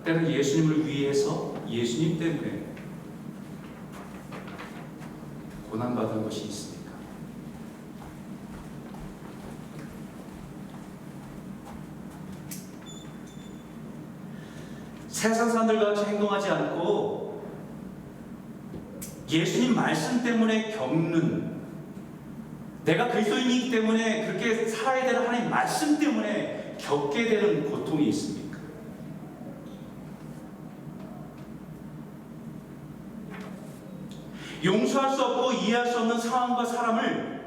때는 예수님을 위해서, 예수님 때문에 고난받은 것이 있습니까? 세상 사람들과 같이 행동하지 않고 예수님 말씀 때문에 겪는, 내가 그리스도인이기 때문에 그렇게 살아야 되는 하나님 말씀 때문에 겪게 되는 고통이 있습니까? 용서할 수 없고 이해할 수 없는 상황과 사람을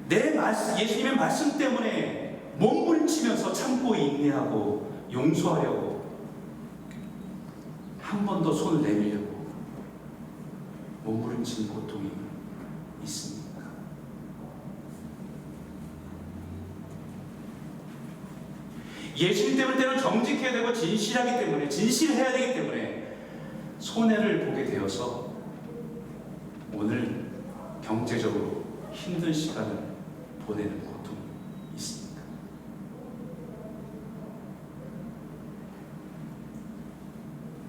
내 말씀, 예수님의 말씀 때문에 몸부림치면서 참고 인내하고 용서하려고 한 번 더 손을 내밀려고 몸부림치는 고통이 있습니다. 예수님 때문에 때는 정직해야 되고 진실하기 때문에, 진실해야 되기 때문에 손해를 보게 되어서 오늘 경제적으로 힘든 시간을 보내는 고통이 있습니다.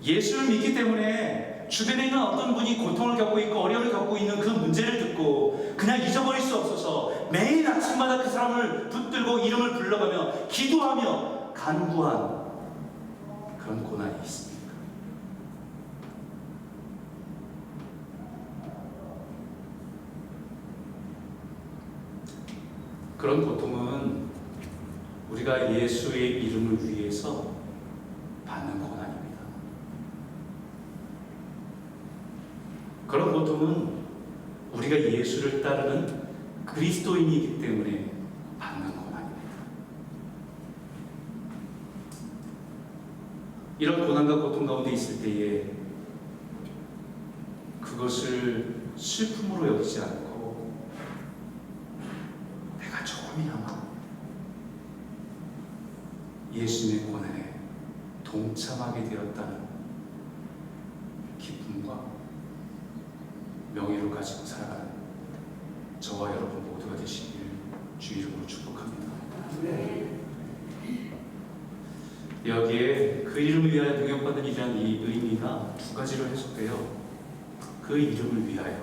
예수를 믿기 때문에 주변에 있는 어떤 분이 고통을 겪고 있고 어려움을 겪고 있는 그 문제를 듣고 그냥 잊어버릴 수 없어서 매일 아침마다 그 사람을 붙들고 이름을 불러가며 기도하며 간구한 그런 고난이 있습니다. 그런 고통은 우리가 예수의 이름을 위해서 받는 고난입니다. 그런 고통은 우리가 예수를 따르는 그리스도인이기 때문에 받는 고난입니다. 이런 고난과 고통 가운데 있을 때에 그것을 슬픔으로 여기지 않고 내가 조금이나마 예수님의 고난에 동참하게 되었다는 기쁨과 명예를 가지고 살아가는 저와 여러분 모두가 되시길 주 이름으로 축복합니다. 여기에 그 이름을 위하여 능력받는 이라는 이 의미가 두 가지로 해석돼요. 그 이름을 위하여.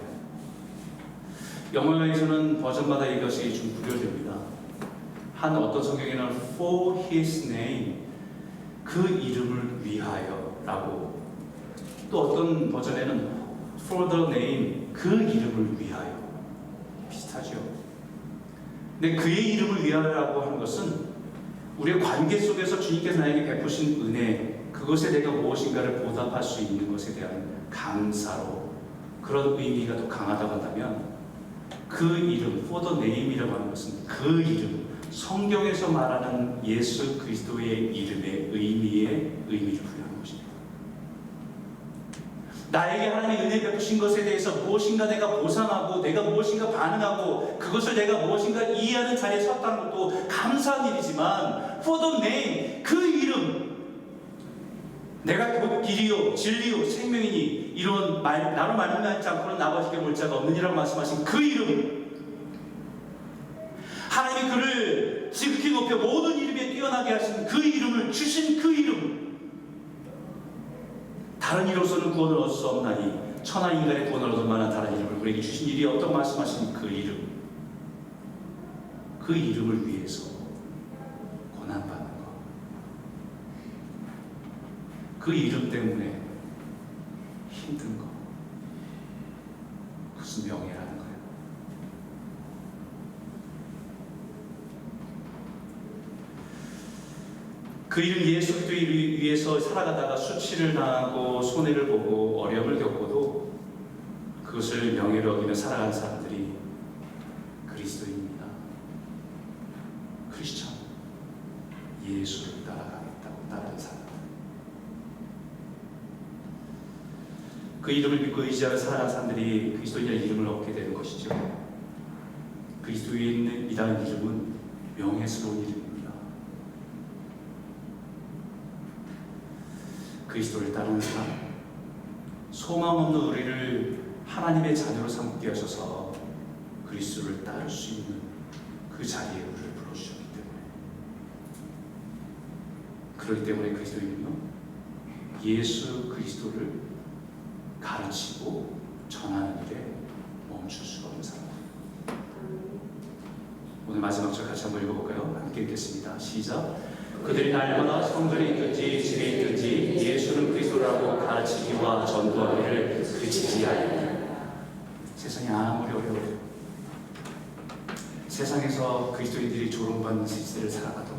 영어에서는 버전마다 이것이 좀 구별됩니다. 한 어떤 성경에는 for his name, 그 이름을 위하여 라고, 또 어떤 버전에는 for the name, 그 이름을 위하여. 비슷하죠. 근데 그의 이름을 위하여라고 하는 것은 우리의 관계 속에서 주님께서 나에게 베푸신 은혜, 그것에 내가 무엇인가를 보답할 수 있는 것에 대한 감사로, 그런 의미가 더 강하다고 한다면 그 이름, for the name이라고 하는 것은 그 이름, 성경에서 말하는 예수 그리스도의 이름의 의미를 부여하는 것입니다. 나에게 하나님의 은혜 베푸신 것에 대해서 무엇인가 내가 보상하고 내가 무엇인가 반응하고 그것을 내가 무엇인가 이해하는 자리에 섰다는 것도 감사한 일이지만 for the name, 그 이름, 내가 곧 길이요 진리요 생명이니 이런 나로 말미암지 않고는 아버지께 올 자가 없느니라고 말씀하신 그 이름, 하나님이 그를 지극히 높여 모든 이름에 뛰어나게 하신 그 이름을 주신 그 이름, 다른 이로서는 구원을 얻을 수 없나니 천하 인간의 구원을 얻을 만한 다른 이름을 우리에게 주신 일이 없다고 말씀하신 그 이름, 그 이름을 위해서 고난받는 것, 그 이름 때문에 힘든 것, 그것은 명예라는 거예요. 그 이름 예수 그리스도를 위해서 살아가다가 수치를 당하고 손해를 보고 어려움을 겪고도 그것을 명예로 여기며 살아가는 사람들이 그리스도인입니다. 크리스천, 예수를 따라가겠다고 그 이름을 믿고 의지하여 살아가는 사람들이 그리스도인이라는 이름을 얻게 되는 것이죠. 그리스도인이라는 이름은 명예스러운 이름입니다. 그리스도를 따르는 사람, 소망 없는 우리를 하나님의 자녀로 삼게 하셔서 그리스도를 따를 수 있는 그 자리에 우리를 불러주셨기 때문에, 그렇기 때문에 그리스도인은요, 예수 그리스도를 가르치고 전하는 일에 멈출 수가 없는 사람입니다. 오늘 마지막 절 같이 한번 읽어볼까요? 함께 읽겠습니다. 시작. 그들이 날마다 성전에 있든지 집에 있든지 예수는 그리스도라고 가르치기와 전도하기를 그치지 아니하니. 세상이 아무리 어려워요, 세상에서 그리스도인들이 조롱받는 시대를 살아가도,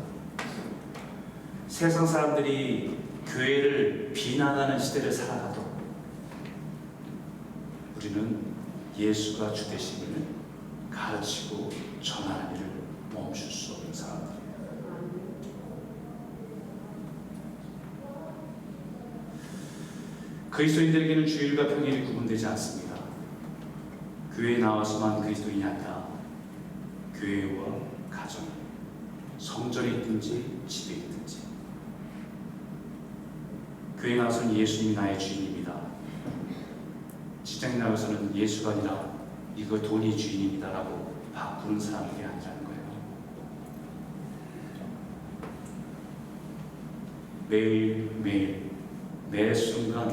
세상 사람들이 교회를 비난하는 시대를 살아가도, 우리는 예수가 주 되심을 가르치고 전하는 일을 멈출 수 없는 사람들이에요. 그리스도인들에게는 주일과 평일이 구분되지 않습니다. 교회에 나와서만 그리스도인이 아니라 교회와 가정, 성전에 있든지 집에 있든지, 교회에 나와서는 예수님이 나의 주인입니다. 직장에 나와서는 예수가 아니라 이거 돈이 주인입니다라고 바꾸는 사람들이 아니라는 거예요. 매일매일 매 순간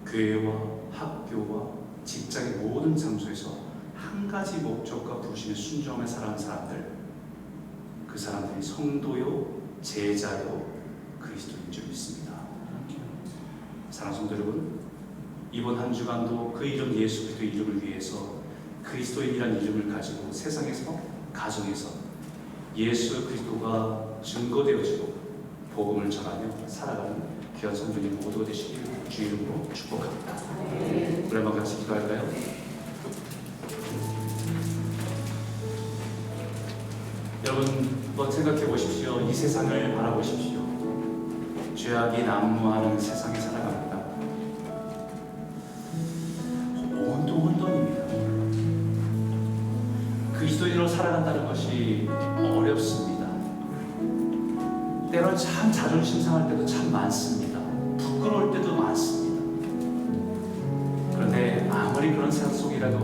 교회와 학교와 직장의 모든 장소에서 한 가지 목적과 부르심에 순종하며 살아가는 사람들, 그 사람들이 성도요 제자요 그리스도인 줄 믿습니다. 사랑하는 성도 여러분, 이번 한 주간도 그 이름 예수 그리스도의 이름을 위해서 그리스도인이라는 이름을 가지고 세상에서, 가정에서 예수 그리스도가 증거되어지고 복음을 전하며 살아가는 귀한 성도님 모두가 되시길 주 이름으로 축복합니다. 우리 한번 같이 기도할까요? 여러분 한번 생각해 보십시오. 이 세상을 바라보십시오. 죄악이 난무하는 세상에 살아갑니다. 온통 혼돈입니다. 그리스도인으로 살아간다는 것이 어렵습니다. 때로는 참 자존심 상할 때도 참 많습니다. 부끄러울 때도 많습니다. 그런데 아무리 그런 세상 속이라도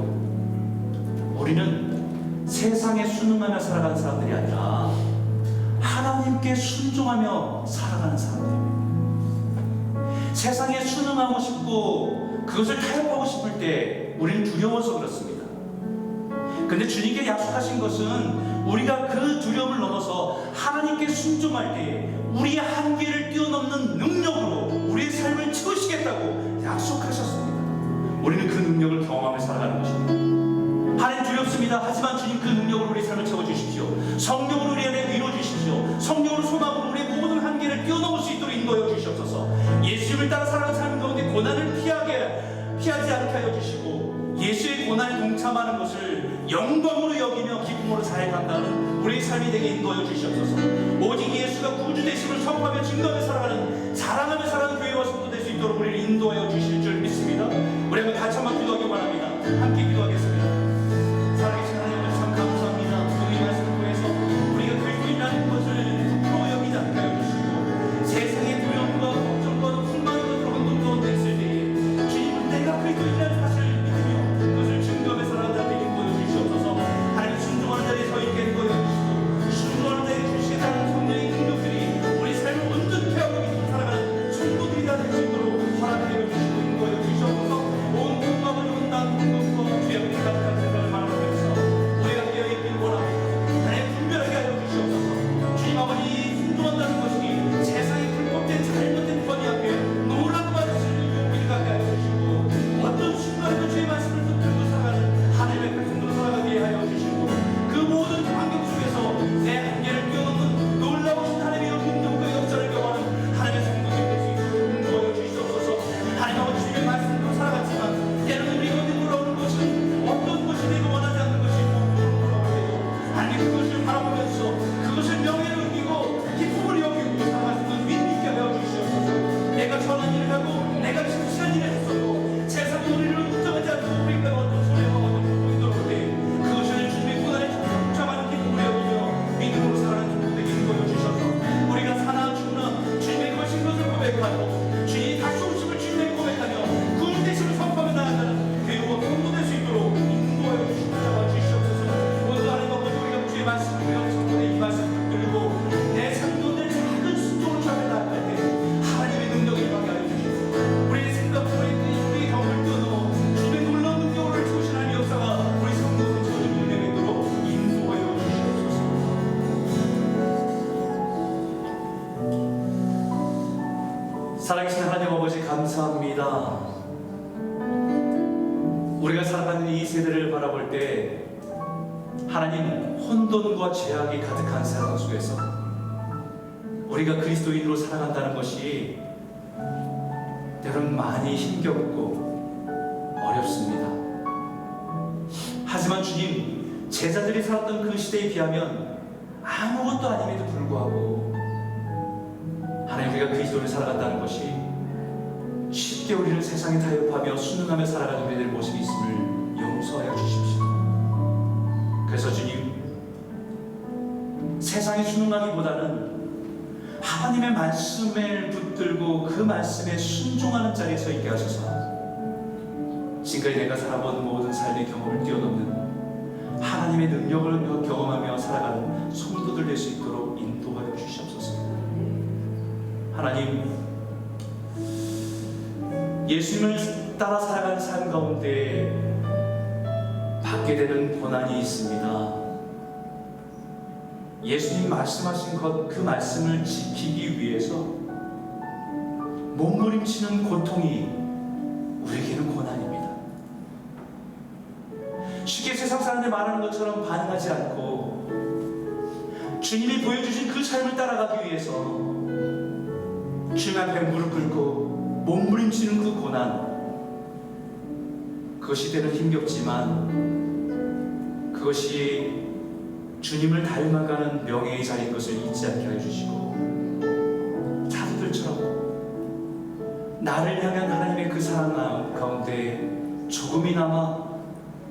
우리는 세상에 순응하며 살아가는 사람들이 아니라 하나님께 순종하며 살아가는 사람들입니다. 세상에 순응하고 싶고 그것을 타협하고 싶을 때 우리는 두려워서 그렇습니다. 근데 주님께 약속하신 것은 우리가 그 두려움을 넘어서 하나님께 순종할 때 우리의 한계를 뛰어넘는 능력으로 우리의 삶을 채우시겠다고 약속하셨습니다. 우리는 그 능력을 경험하며 살아가는 것입니다. 하나님 두렵습니다. 하지만 주님 그 능력으로 우리 삶을 채워주십시오. 성령으로 우리 안에 밀어주십시오. 성령으로 소망으로 우리의 모든 한계를 뛰어넘을 수 있도록 인도하여 주시옵소서. 예수님을 따라 살아가는 삶 가운데 고난을 피하지 않게 하여 주시고, 예수의 고난에 동참하는 것을 영광으로 여기며 기쁨으로 잘 감당하는 우리의 삶이 되게 인도하여 주시옵소서. 오직 예수가 구주 되심을 선포하며 증거하며 살아가는, 자랑하며 살아가는 교회와 성도 될 수 있도록 우리를 인도하여 주실 줄 믿습니다. 우리 한번 같이 한번 기도하기 바랍니다. 함께 기도하겠습니다. 살아계신 하나님, 참 감사합니다. 이 말씀을 통해서 우리가 그리스도인이라는 것을 부끄러워 여기지 않게 하여 주시고, 세상의 두려움과 걱정과 풍만과 혼돈 가운데 있을 때에 주님은 내가 그리스도인이라는 사실을 믿으며 그것을 증거하며 살아가는 자들에게 인도하여 주시옵소서. 하나님 순종하는 자리에 서 있게 인도하여 주시고, 순종하는 자에게 주시겠다는 성령의 능력들이 우리 삶을 온전케 하고 믿고 살아가는 성도들이 다 될 수 있도록 허락하여 주시고 인도하여 주시옵소서. 온 국가와 온 땅, 온 것과 귀합니다. 아버지 감사합니다. 우리가 살아가는 이 세대를 바라볼 때 하나님 혼돈과 죄악이 가득한 세상 속에서 우리가 그리스도인으로 살아간다는 것이 때론 많이 힘겹고 어렵습니다. 하지만 주님, 제자들이 살았던 그 시대에 비하면 아무것도 아님에도 불구하고 하나님, 우리가 그리스도를 살아간다는 것이 쉽게 우리를 세상에 타협하며 순응하며 살아가는 우리들의 모습이 있음을 용서하여 주십시오. 그래서 주님, 세상에 순응하기보다는 하나님의 말씀을 붙들고 그 말씀에 순종하는 자리에 서 있게 하셔서 지금까지 내가 살아본 모든 삶의 경험을 뛰어넘는 하나님의 능력을 경험하며 살아가는 성도들 될 수 있도록 인도하여 주시옵소서. 하나님, 예수님을 따라 살아가는 삶 가운데 받게 되는 고난이 있습니다. 예수님 말씀하신 것, 그 말씀을 지키기 위해서 몸부림치는 고통이 우리에게는 고난입니다. 쉽게 세상 사람들이 말하는 것처럼 반응하지 않고 주님이 보여주신 그 삶을 따라가기 위해서 주님 앞에 무릎 꿇고 몸부림치는 그 고난, 그것이 때는 힘겹지만 그것이 주님을 닮아가는 명예의 자리인 것을 잊지 않게 해주시고, 사도들처럼 나를 향한 하나님의 그 사랑 가운데 조금이나마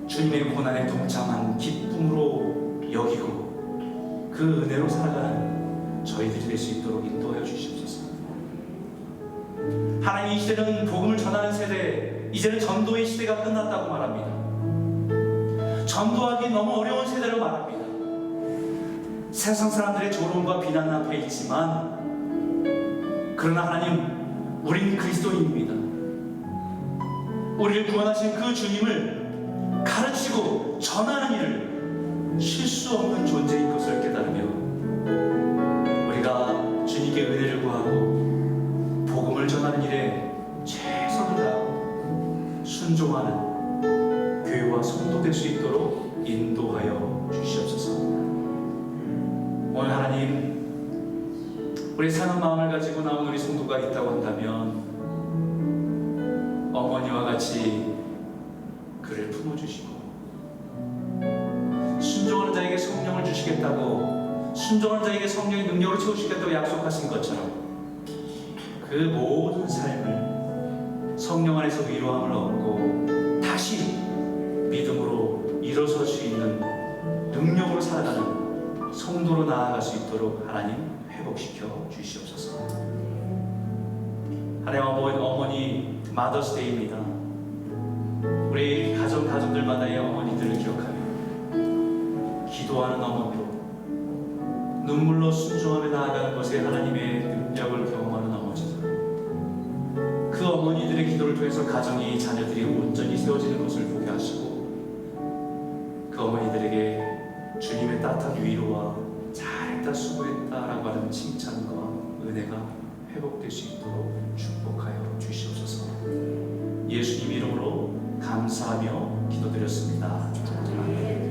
주님의 고난에 동참한 기쁨으로 여기고 그 은혜로 살아가는 저희들이 될 수 있도록 인도하여 주시옵소서. 하나님, 이 시대는 복음을 전하는 세대, 이제는 전도의 시대가 끝났다고 말합니다. 전도하기 너무 어려운 세대로 말합니다. 세상 사람들의 조롱과 비난 앞에 있지만, 그러나 하나님, 우린 그리스도인입니다. 우리를 구원하신 그 주님을 가르치고 전하는 일을 쉴 수 없는 존재인 것을 깨달으며 우리가 주님께 은혜를 구하고 복음을 전하는 일에 최선을 다하고 순종하는 교회와 성도 될 수 있도록 인도하여 주시옵소서. 오늘 하나님, 우리 상한 마음을 가지고 나온 우리 성도가 있다고 한다면 어머니와 같이 그를 품어주시고, 순종하는 자에게 성령을 주시겠다고, 순종하는 자에게 성령의 능력을 채우시겠다고 약속하신 것처럼 그 모든 삶을 성령 안에서 위로함을 얻고 다시 믿음으로 일어설 수 있는 능력으로 살아가는 성도로 나아갈 수 있도록 하나님 회복시켜 주시옵소서. 하나님, 어머니 마더스데이입니다. 우리 가정들마다의 어머니들을 기억하며 기도하는 어머니로, 눈물로 순종하며 나아가는 것에 하나님의 능력을 경험하는 어머니들, 그 어머니들의 기도를 통해서 가정이, 자녀들이 온전히 세워지는 것을 보게 하시고, 그 어머니들에게 주님의 따뜻한 위로와 잘했다, 수고했다라고 하는 칭찬과 은혜가 회복될 수 있도록 축복하여 주시옵소서. 예수님 이름으로 감사하며 기도드렸습니다. 아멘.